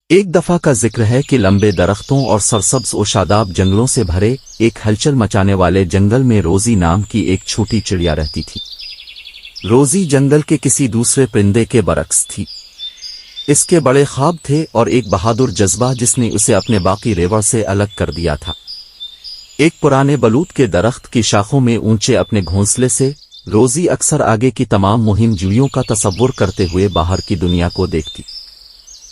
ایک دفعہ کا ذکر ہے کہ لمبے درختوں اور سرسبز و شاداب جنگلوں سے بھرے ایک ہلچل مچانے والے جنگل میں روزی نام کی ایک چھوٹی چڑیا رہتی تھی۔ روزی جنگل کے کسی دوسرے پرندے کے برعکس تھی۔ اس کے بڑے خواب تھے اور ایک بہادر جذبہ جس نے اسے اپنے باقی ریوڑ سے الگ کر دیا تھا۔ ایک پرانے بلوط کے درخت کی شاخوں میں اونچے اپنے گھونسلے سے روزی اکثر آگے کی تمام مہم جوئیوں کا تصور کرتے ہوئے باہر کی دنیا کو دیکھتی۔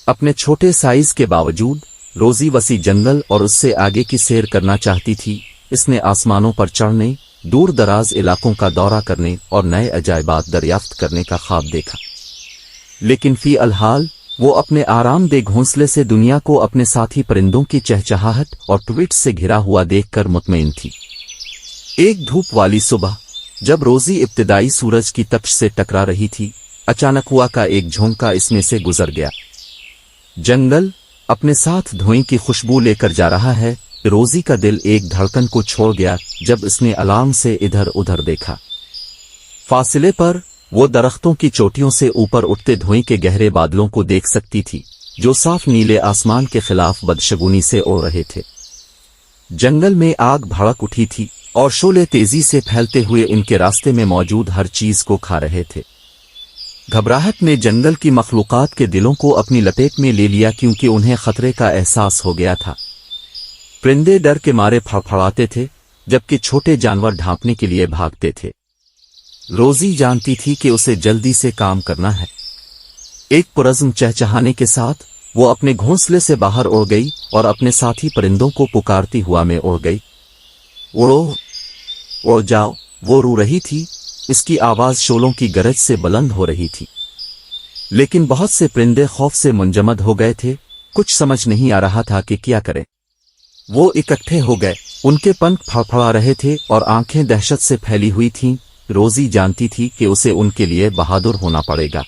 اپنے چھوٹے سائز کے باوجود روزی وسیع جنگل اور اس سے آگے کی سیر کرنا چاہتی تھی۔ اس نے آسمانوں پر چڑھنے، دور دراز علاقوں کا دورہ کرنے اور نئے عجائبات دریافت کرنے کا خواب دیکھا، لیکن فی الحال وہ اپنے آرام دہ گھونسلے سے دنیا کو اپنے ساتھی پرندوں کی چہچہاہٹ اور ٹویٹ سے گھرا ہوا دیکھ کر مطمئن تھی۔ ایک دھوپ والی صبح جب روزی ابتدائی سورج کی تپش سے ٹکرا رہی تھی، اچانک ہوا کا ایک جھونکا اس میں سے گزر گیا۔ جنگل اپنے ساتھ دھوئیں کی خوشبو لے کر جا رہا ہے۔ روزی کا دل ایک دھڑکن کو چھوڑ گیا جب اس نے الارم سے ادھر ادھر دیکھا۔ فاصلے پر وہ درختوں کی چوٹیوں سے اوپر اٹھتے دھوئیں کے گہرے بادلوں کو دیکھ سکتی تھی جو صاف نیلے آسمان کے خلاف بدشگونی سے اڑ رہے تھے۔ جنگل میں آگ بھڑک اٹھی تھی اور شعلے تیزی سے پھیلتے ہوئے ان کے راستے میں موجود ہر چیز کو کھا رہے تھے۔ گھبراہٹ نے جنگل کی مخلوقات کے دلوں کو اپنی لپیٹ میں لے لیا کیونکہ انہیں خطرے کا احساس ہو گیا تھا۔ پرندے ڈر کے مارے پھڑپھڑاتے تھے جبکہ چھوٹے جانور ڈھانپنے کے لیے بھاگتے تھے۔ روزی جانتی تھی کہ اسے جلدی سے کام کرنا ہے۔ ایک پرعزم چہچہانے کے ساتھ وہ اپنے گھونسلے سے باہر اڑ گئی اور اپنے ساتھی پرندوں کو پکارتی ہوا میں اڑ گئی۔ اڑو، اڑ جاؤ، وہ رو رہی تھی۔ اس کی آواز شعلوں کی گرج سے بلند ہو رہی تھی، لیکن بہت سے پرندے خوف سے منجمد ہو گئے تھے۔ کچھ سمجھ نہیں آ رہا تھا کہ کیا کریں۔ وہ اکٹھے ہو گئے، ان کے پنکھ پھڑپھڑا رہے تھے اور آنکھیں دہشت سے پھیلی ہوئی تھیں۔ روزی جانتی تھی کہ اسے ان کے لیے بہادر ہونا پڑے گا۔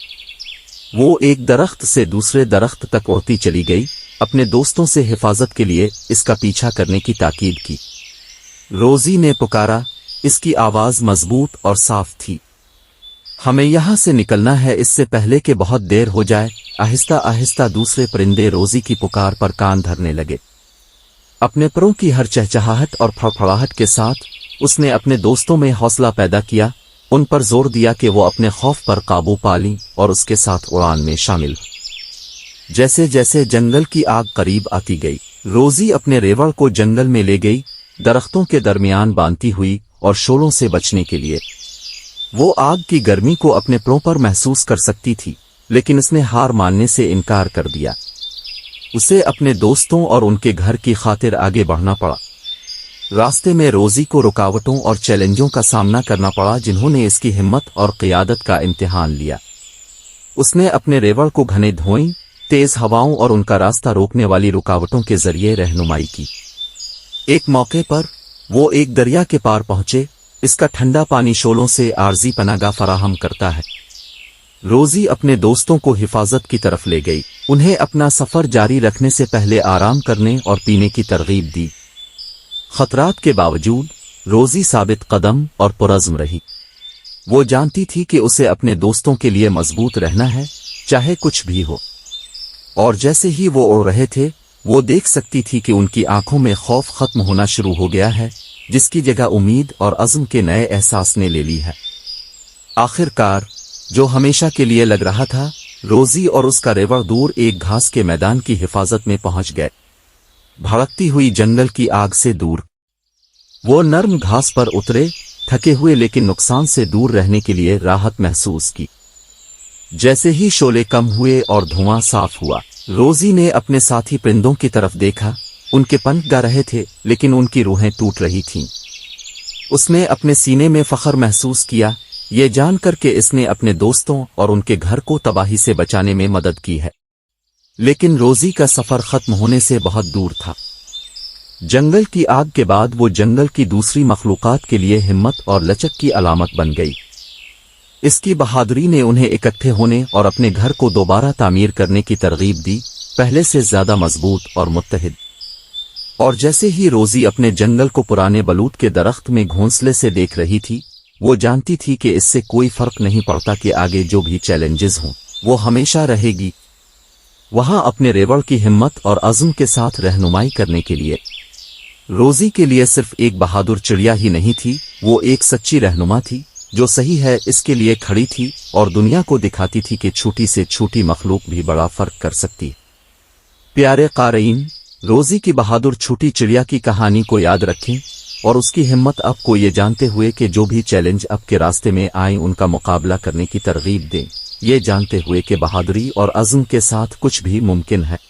وہ ایک درخت سے دوسرے درخت تک اڑتی چلی گئی، اپنے دوستوں سے حفاظت کے لیے اس کا پیچھا کرنے کی تاکید کی۔ روزی نے پکارا، اس کی آواز مضبوط اور صاف تھی، ہمیں یہاں سے نکلنا ہے اس سے پہلے کہ بہت دیر ہو جائے۔ آہستہ آہستہ دوسرے پرندے روزی کی پکار پر کان دھرنے لگے۔ اپنے پروں کی ہر چہچہاہٹ اور پھڑپھڑاہٹ کے ساتھ اس نے اپنے دوستوں میں حوصلہ پیدا کیا، ان پر زور دیا کہ وہ اپنے خوف پر قابو پا لیں اور اس کے ساتھ اڑان میں شامل ہوں۔ جیسے جیسے جنگل کی آگ قریب آتی گئی، روزی اپنے ریوڑ کو جنگل میں لے گئی، درختوں کے درمیان باندھتی ہوئی اور شعلوں سے بچنے کے لیے۔ وہ آگ کی گرمی کو اپنے پروں پر محسوس کر سکتی تھی، لیکن اس نے ہار ماننے سے انکار کر دیا۔ اسے اپنے دوستوں اور ان کے گھر کی خاطر آگے بڑھنا پڑا۔ راستے میں روزی کو رکاوٹوں اور چیلنجوں کا سامنا کرنا پڑا جنہوں نے اس کی ہمت اور قیادت کا امتحان لیا۔ اس نے اپنے ریوڑ کو گھنے دھوئیں، تیز ہواؤں اور ان کا راستہ روکنے والی رکاوٹوں کے ذریعے رہنمائی کی۔ ایک موقع پر وہ ایک دریا کے پار پہنچے۔ اس کا ٹھنڈا پانی شعلوں سے عارضی پناہ فراہم کرتا ہے۔ روزی اپنے دوستوں کو حفاظت کی طرف لے گئی، انہیں اپنا سفر جاری رکھنے سے پہلے آرام کرنے اور پینے کی ترغیب دی۔ خطرات کے باوجود روزی ثابت قدم اور پرعزم رہی۔ وہ جانتی تھی کہ اسے اپنے دوستوں کے لیے مضبوط رہنا ہے، چاہے کچھ بھی ہو۔ اور جیسے ہی وہ اڑ رہے تھے، وہ دیکھ سکتی تھی کہ ان کی آنکھوں میں خوف ختم ہونا شروع ہو گیا ہے، جس کی جگہ امید اور عزم کے نئے احساس نے لے لی ہے۔ آخر کار جو ہمیشہ کے لیے لگ رہا تھا، روزی اور اس کا ریوڑ دور ایک گھاس کے میدان کی حفاظت میں پہنچ گئے۔ بھڑکتی ہوئی جنگل کی آگ سے دور وہ نرم گھاس پر اترے، تھکے ہوئے لیکن نقصان سے دور رہنے کے لیے راحت محسوس کی۔ جیسے ہی شعلے کم ہوئے اور دھواں صاف ہوا، روزی نے اپنے ساتھی پرندوں کی طرف دیکھا۔ ان کے پنکھ گا رہے تھے لیکن ان کی روحیں ٹوٹ رہی تھیں۔ اس نے اپنے سینے میں فخر محسوس کیا، یہ جان کر کہ اس نے اپنے دوستوں اور ان کے گھر کو تباہی سے بچانے میں مدد کی ہے۔ لیکن روزی کا سفر ختم ہونے سے بہت دور تھا۔ جنگل کی آگ کے بعد وہ جنگل کی دوسری مخلوقات کے لیے ہمت اور لچک کی علامت بن گئی۔ اس کی بہادری نے انہیں اکٹھے ہونے اور اپنے گھر کو دوبارہ تعمیر کرنے کی ترغیب دی، پہلے سے زیادہ مضبوط اور متحد۔ اور جیسے ہی روزی اپنے جنگل کو پرانے بلوط کے درخت میں گھونسلے سے دیکھ رہی تھی، وہ جانتی تھی کہ اس سے کوئی فرق نہیں پڑتا کہ آگے جو بھی چیلنجز ہوں، وہ ہمیشہ رہے گی۔ وہاں اپنے ریوڑ کی ہمت اور عزم کے ساتھ رہنمائی کرنے کے لیے روزی کے لیے صرف ایک بہادر چڑیا ہی نہیں تھی، وہ ایک سچی رہنما تھی جو صحیح ہے اس کے لیے کھڑی تھی اور دنیا کو دکھاتی تھی کہ چھوٹی سے چھوٹی مخلوق بھی بڑا فرق کر سکتی۔ پیارے قارئین، روزی کی بہادر چھوٹی چڑیا کی کہانی کو یاد رکھیں اور اس کی ہمت آپ کو یہ جانتے ہوئے کہ جو بھی چیلنج آپ کے راستے میں آئیں ان کا مقابلہ کرنے کی ترغیب دیں، یہ جانتے ہوئے کہ بہادری اور عزم کے ساتھ کچھ بھی ممکن ہے۔